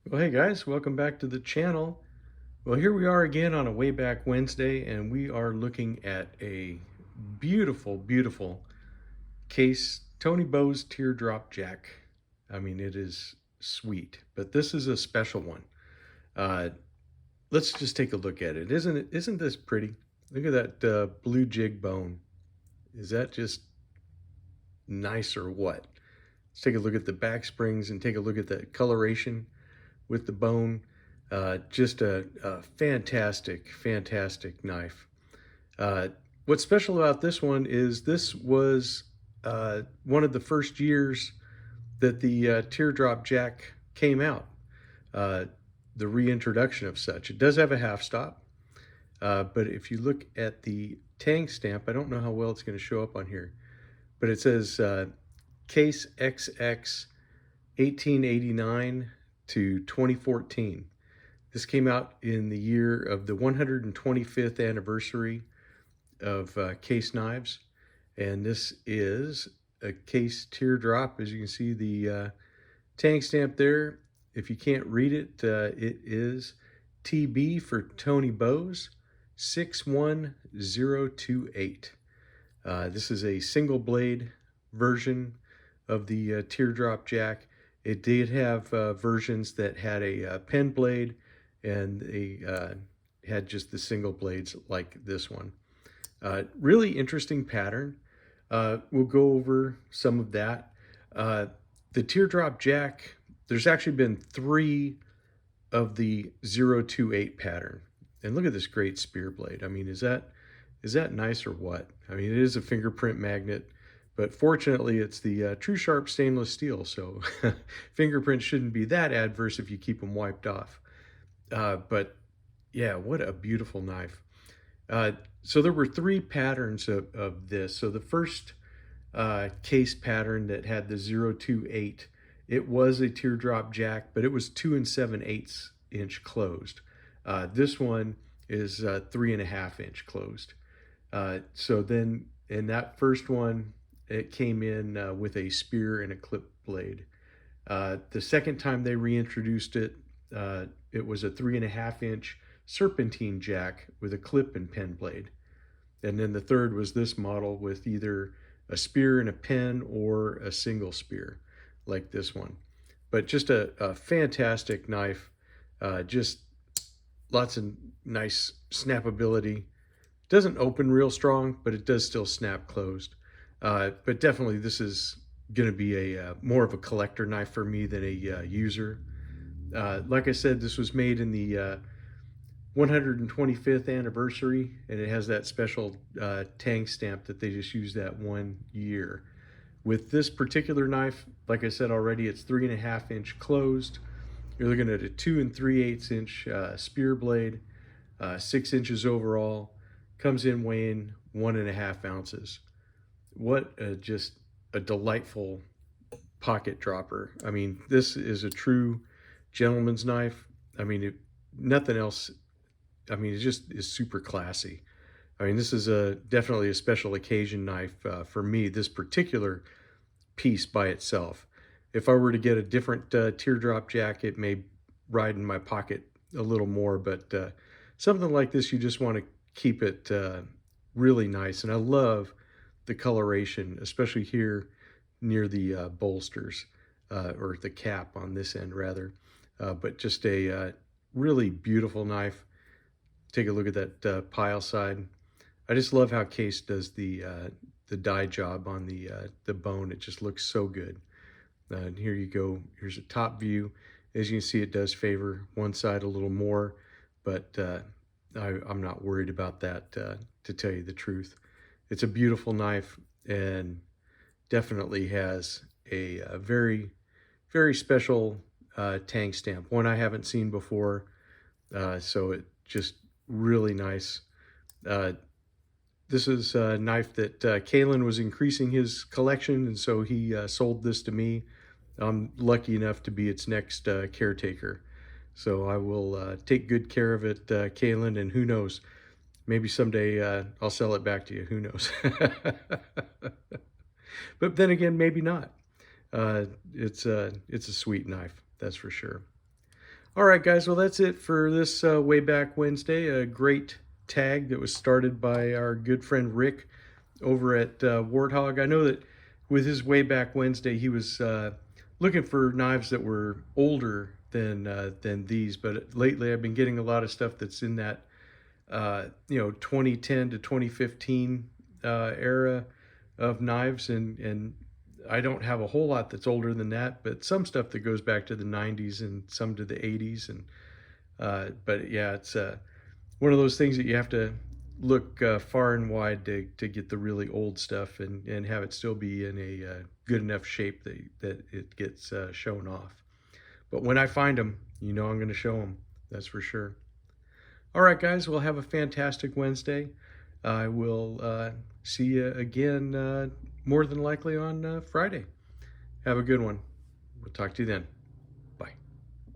Well, hey guys, welcome back to the channel. Well, here we are again on a Way Back Wednesday, and we are looking at a beautiful, beautiful case, Tony Bow's Teardrop Jack. I mean, it is sweet, but this is a special one. Uh, let's just take a look at it. Isn't this pretty? Look at that blue jig bone. Is that just nice or what? Let's take a look at the back springs and take a look at the coloration with the bone. Just a fantastic, fantastic knife. What's special about this one is this was one of the first years that the Teardrop Jack came out, uh, the reintroduction of such. It does have a half stop, but if you look at the tang stamp, I don't know how well it's going to show up on here, but it says Case XX 1889 to 2014. This came out in the year of the 125th anniversary of Case Knives, and this is a Case Teardrop. As you can see, the tang stamp there. If you can't read it, it is TB for Tony Bowes 61028. This is a single blade version of the Teardrop Jack. It did have versions that had a pen blade, and they had just the single blades like this one. Really interesting pattern. We'll go over some of that. The Teardrop Jack, there's actually been 3 of the 028 pattern. And look at this great spear blade. I mean, is that nice or what? I mean, it is a fingerprint magnet, but fortunately it's the True Sharp stainless steel, so fingerprints shouldn't be that adverse if you keep them wiped off. But yeah, what a beautiful knife. So there were 3 patterns of this. So the first case pattern that had the 028, it was a Teardrop Jack, but it was 2 7/8 inch closed. This one is 3.5 inch closed. So then in that first one, it came in with a spear and a clip blade. The second time they reintroduced it, it was a 3.5 inch serpentine jack with a clip and pen blade. And then the third was this model with either a spear and a pen or a single spear like this one. But just a fantastic knife. Just lots of nice snappability. Doesn't open real strong, but it does still snap closed. But definitely this is going to be a more of a collector knife for me than a user. Like I said, this was made in the 125th anniversary, and it has that special tang stamp that they just used that 1 year. With this particular knife, like I said already, it's 3.5 inch closed. You're looking at a 2 3/8 inch spear blade, 6 inches overall, comes in weighing 1.5 ounces. What just a delightful pocket dropper. I mean, this is a true gentleman's knife. I mean, nothing else. I mean, it just is super classy. I mean, this is definitely a special occasion knife for me, this particular piece by itself. If I were to get a different Teardrop Jack, it may ride in my pocket a little more, but something like this, you just want to keep it really nice. And I love the coloration, especially here near the bolsters, or the cap on this end rather. But just a really beautiful knife. Take a look at that pile side. I just love how Case does the die job on the bone. It just looks so good. And here you go. Here's a top view. As you can see, it does favor one side a little more, but I'm not worried about that, to tell you the truth. It's a beautiful knife and definitely has a very, very special tang stamp, one I haven't seen before. So it just really nice. This is a knife that Kalen was increasing his collection, and so he sold this to me. I'm lucky enough to be its next caretaker. So I will take good care of it, Kalen, and who knows, maybe someday I'll sell it back to you. Who knows? But then again, maybe not. It's a sweet knife, that's for sure. All right, guys. Well, that's it for this Way Back Wednesday. A great tag that was started by our good friend Rick over at Warthog. I know that with his Way Back Wednesday, he was looking for knives that were older than these. But lately, I've been getting a lot of stuff that's in that 2010 to 2015 era of knives, and I don't have a whole lot that's older than that, but some stuff that goes back to the 90s and some to the 80s. And but yeah, it's one of those things that you have to look far and wide to get the really old stuff and have it still be in a good enough shape that it gets shown off. But when I find them, I'm going to show them. That's for sure. All right, guys, we'll have a fantastic Wednesday. I will see you again more than likely on Friday. Have a good one. We'll talk to you then.